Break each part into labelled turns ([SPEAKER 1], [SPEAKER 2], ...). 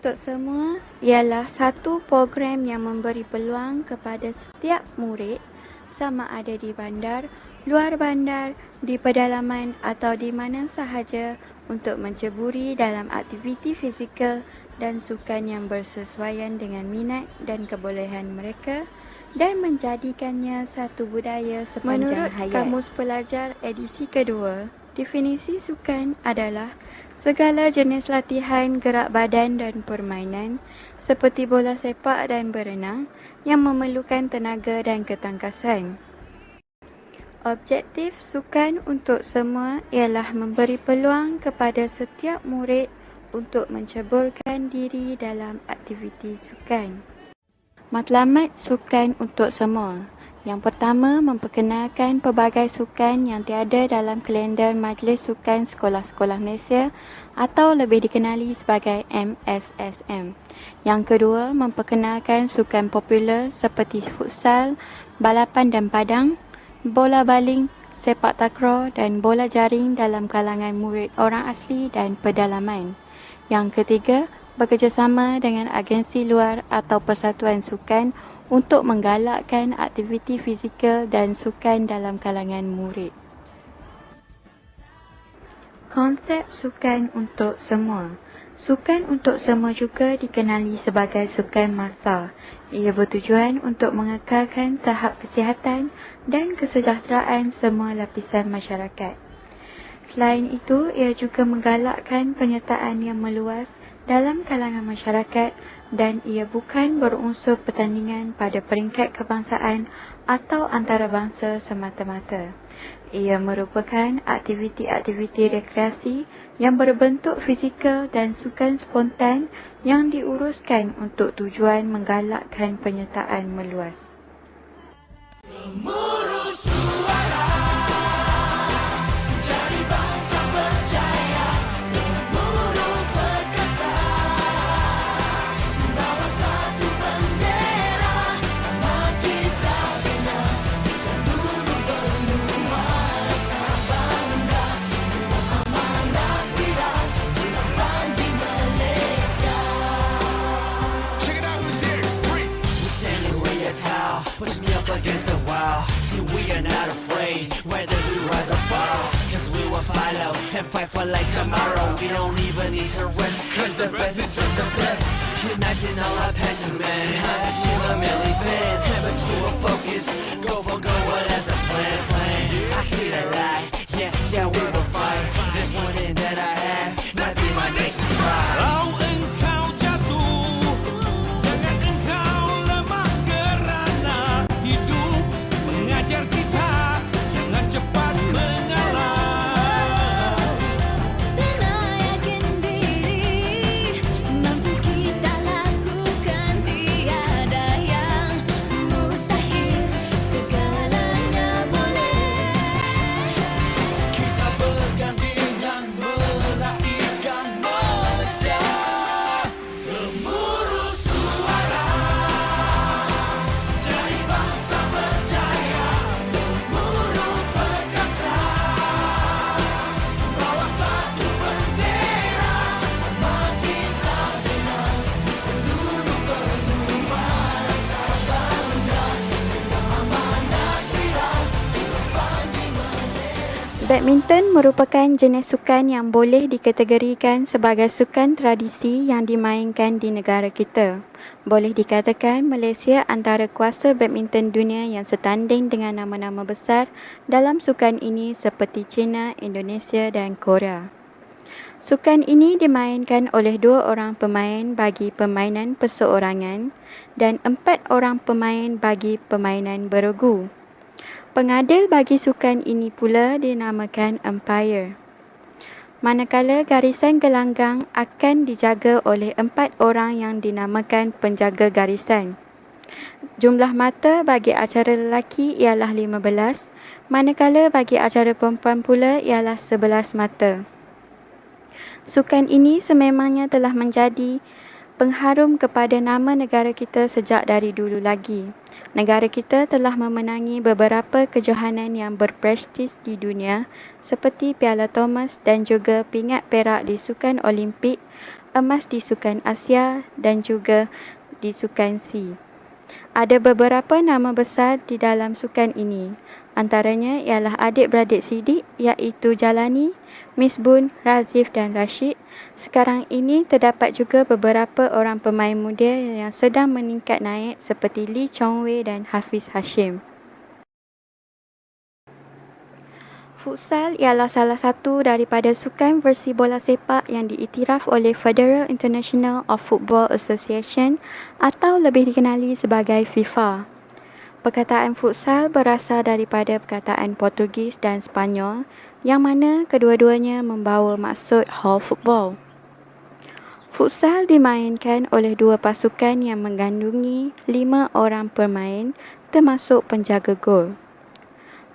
[SPEAKER 1] untuk Semua ialah satu program yang memberi peluang kepada setiap murid, sama ada di bandar, luar bandar, di pedalaman atau di mana sahaja, untuk menceburi dalam aktiviti fizikal dan sukan yang bersesuaian dengan minat dan kebolehan mereka dan menjadikannya satu budaya sepanjang hayat. Menurut Kamus Pelajar edisi kedua, definisi sukan adalah segala jenis latihan gerak badan dan permainan seperti bola sepak dan berenang yang memerlukan tenaga dan ketangkasan. Objektif Sukan untuk Semua ialah memberi peluang kepada setiap murid untuk menceburkan diri dalam aktiviti sukan. Matlamat Sukan untuk Semua. Yang pertama, memperkenalkan pelbagai sukan yang tiada dalam kalender Majlis Sukan Sekolah-Sekolah Malaysia atau lebih dikenali sebagai MSSM. Yang kedua, memperkenalkan sukan popular seperti futsal, balapan dan padang, bola baling, sepak takraw dan bola jaring dalam kalangan murid orang asli dan pedalaman. Yang ketiga, bekerjasama dengan agensi luar atau persatuan sukan untuk menggalakkan aktiviti fizikal dan sukan dalam kalangan murid. Konsep Sukan untuk Semua. Sukan untuk Semua juga dikenali sebagai sukan massa. Ia bertujuan untuk mengekalkan tahap kesihatan dan kesejahteraan semua lapisan masyarakat. Selain itu, ia juga menggalakkan penyertaan yang meluas dalam kalangan masyarakat dan ia bukan berunsur pertandingan pada peringkat kebangsaan atau antarabangsa semata-mata. Ia merupakan aktiviti-aktiviti rekreasi yang berbentuk fizikal dan sukan spontan yang diuruskan untuk tujuan menggalakkan penyertaan meluas.
[SPEAKER 2] Gemuruh suara, jadi bangsa berjaya. Gemuruh perkasa, bawa satu bendera. Nama kita bina di seluruh benua. Rasa bangga dengan amanah kita, tulang panji Malaysia.
[SPEAKER 3] Check it out, who's here? Breathe.
[SPEAKER 2] We're standing way tall, push me up against the wall. See, we are not afraid, whether we rise or fall. Cause we will follow and fight for like tomorrow. We don't even need to rest, cause the best is just the best. Uniting all our passions, man. Haven't seen a million fans, never true of focus. Go for gold, well that's the plan. I see the light, yeah, we will fight. This one thing that I have, might be my nation's pride.
[SPEAKER 3] Kalau engkau jatuh, jangan engkau lemah kerana hidup mengajar kita, jangan cepat mengalah.
[SPEAKER 4] Bina yakin diri, mampu kita lakukan, tiada yang mustahil, segalanya boleh.
[SPEAKER 2] Kita bergandingan meraihkan Malaysia. Gemuruh suara, jadi bangsa berjaya. Gemuruh perkasa, bawa satu bendera. Nama kita bina di seluruh benua. Rasa bangga dengan amanah kita, tulang panji Malaysia.
[SPEAKER 1] Badminton merupakan jenis sukan yang boleh dikategorikan sebagai sukan tradisi yang dimainkan di negara kita. Boleh dikatakan Malaysia antara kuasa badminton dunia yang setanding dengan nama-nama besar dalam sukan ini seperti China, Indonesia dan Korea. Sukan ini dimainkan oleh 2 orang pemain bagi permainan perseorangan dan 4 orang pemain bagi permainan beregu. Pengadil bagi sukan ini pula dinamakan umpire. Manakala garisan gelanggang akan dijaga oleh 4 orang yang dinamakan penjaga garisan. Jumlah mata bagi acara lelaki ialah 15, manakala bagi acara perempuan pula ialah 11 mata. Sukan ini sememangnya telah menjadi pengharum kepada nama negara kita sejak dari dulu lagi. Negara kita telah memenangi beberapa kejohanan yang berprestis di dunia seperti Piala Thomas dan juga pingat perak di Sukan Olimpik, emas di Sukan Asia dan juga di Sukan C. Ada beberapa nama besar di dalam sukan ini. Antaranya ialah adik-beradik Siddiq iaitu Jalani, Misbun, Razif dan Rashid. Sekarang ini terdapat juga beberapa orang pemain muda yang sedang meningkat naik seperti Lee Chong Wei dan Hafiz Hashim. Futsal ialah salah satu daripada sukan versi bola sepak yang diiktiraf oleh Federal International of Football Association atau lebih dikenali sebagai FIFA. Perkataan futsal berasal daripada perkataan Portugis dan Sepanyol yang mana kedua-duanya membawa maksud hall football. Futsal dimainkan oleh dua pasukan yang mengandungi 5 orang pemain termasuk penjaga gol.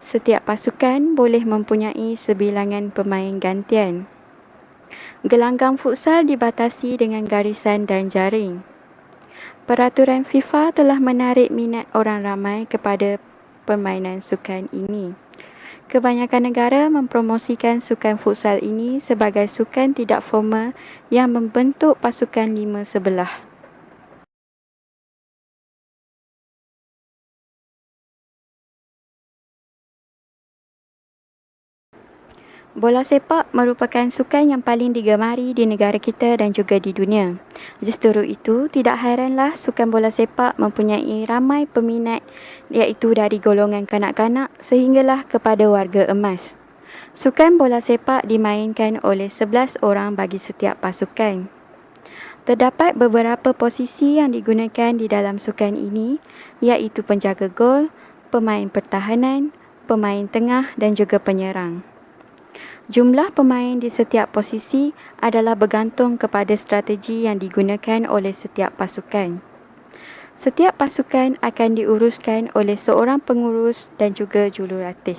[SPEAKER 1] Setiap pasukan boleh mempunyai sebilangan pemain gantian. Gelanggang futsal dibatasi dengan garisan dan jaring. Peraturan FIFA telah menarik minat orang ramai kepada permainan sukan ini. Kebanyakan negara mempromosikan sukan futsal ini sebagai sukan tidak formal yang membentuk pasukan 5 sebelah. Bola sepak merupakan sukan yang paling digemari di negara kita dan juga di dunia. Justru itu, tidak hairanlah sukan bola sepak mempunyai ramai peminat iaitu dari golongan kanak-kanak sehinggalah kepada warga emas. Sukan bola sepak dimainkan oleh 11 orang bagi setiap pasukan. Terdapat beberapa posisi yang digunakan di dalam sukan ini iaitu penjaga gol, pemain pertahanan, pemain tengah dan juga penyerang. Jumlah pemain di setiap posisi adalah bergantung kepada strategi yang digunakan oleh setiap pasukan. Setiap pasukan akan diuruskan oleh seorang pengurus dan juga jurulatih.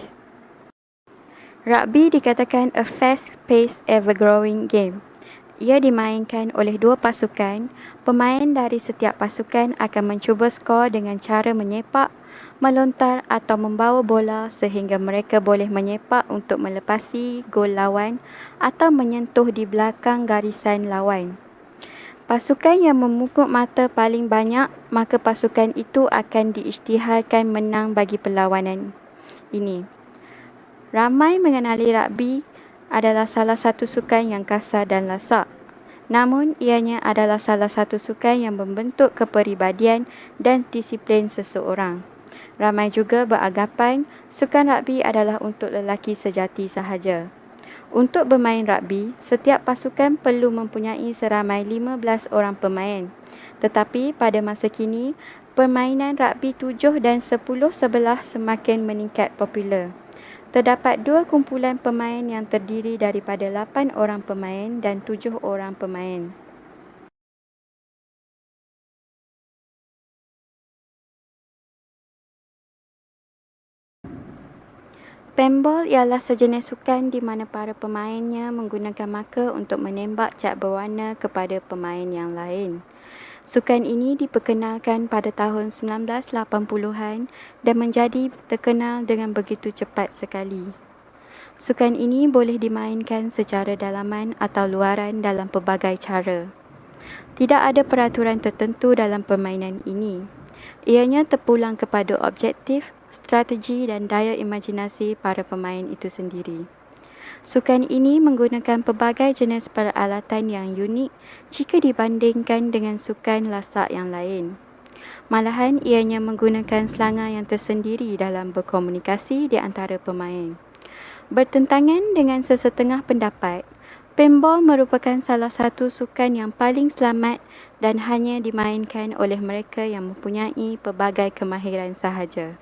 [SPEAKER 1] Rugby dikatakan a fast-paced, ever-growing game. Ia dimainkan oleh dua pasukan. Pemain dari setiap pasukan akan mencuba skor dengan cara menyepak, melontar atau membawa bola sehingga mereka boleh menyepak untuk melepasi gol lawan atau menyentuh di belakang garisan lawan. Pasukan yang memukul mata paling banyak, maka pasukan itu akan diisytiharkan menang bagi perlawanan ini. Ramai mengenali rugby adalah salah satu sukan yang kasar dan lasak. Namun, ianya adalah salah satu sukan yang membentuk kepribadian dan disiplin seseorang. Ramai juga beranggapan sukan rugby adalah untuk lelaki sejati sahaja. Untuk bermain rugby, setiap pasukan perlu mempunyai seramai 15 orang pemain. Tetapi pada masa kini, permainan rugby 7 dan 10 sebelah semakin meningkat popular. Terdapat dua kumpulan pemain yang terdiri daripada 8 orang pemain dan 7 orang pemain. Paintball ialah sejenis sukan di mana para pemainnya menggunakan marker untuk menembak cat berwarna kepada pemain yang lain. Sukan ini diperkenalkan pada tahun 1980-an dan menjadi terkenal dengan begitu cepat sekali. Sukan ini boleh dimainkan secara dalaman atau luaran dalam pelbagai cara. Tidak ada peraturan tertentu dalam permainan ini. Ianya terpulang kepada objektif, strategi dan daya imajinasi para pemain itu sendiri. Sukan ini menggunakan pelbagai jenis peralatan yang unik jika dibandingkan dengan sukan lasak yang lain. Malahan ianya menggunakan selanga yang tersendiri dalam berkomunikasi di antara pemain. Bertentangan dengan sesetengah pendapat, paintball merupakan salah satu sukan yang paling selamat dan hanya dimainkan oleh mereka yang mempunyai pelbagai kemahiran sahaja.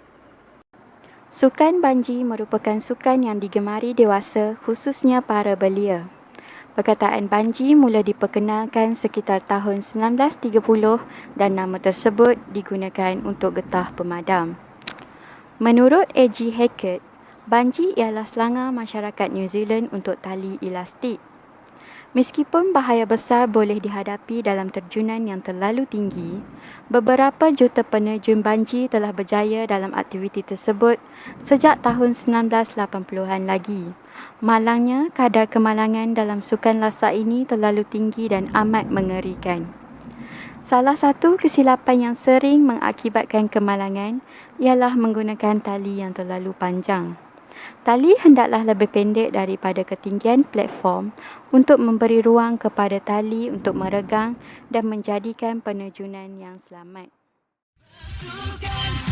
[SPEAKER 1] Sukan banji merupakan sukan yang digemari dewasa khususnya para belia. Perkataan banji mula diperkenalkan sekitar tahun 1930 dan nama tersebut digunakan untuk getah pemadam. Menurut A.G. Hackett, banji ialah selanga masyarakat New Zealand untuk tali elastik. Meskipun bahaya besar boleh dihadapi dalam terjunan yang terlalu tinggi, beberapa juta penerjun banji telah berjaya dalam aktiviti tersebut sejak tahun 1980-an lagi. Malangnya, kadar kemalangan dalam sukan lasak ini terlalu tinggi dan amat mengerikan. Salah satu kesilapan yang sering mengakibatkan kemalangan ialah menggunakan tali yang terlalu panjang. Tali hendaklah lebih pendek daripada ketinggian platform untuk memberi ruang kepada tali untuk meregang dan menjadikan penerjunan yang selamat.
[SPEAKER 2] Sukan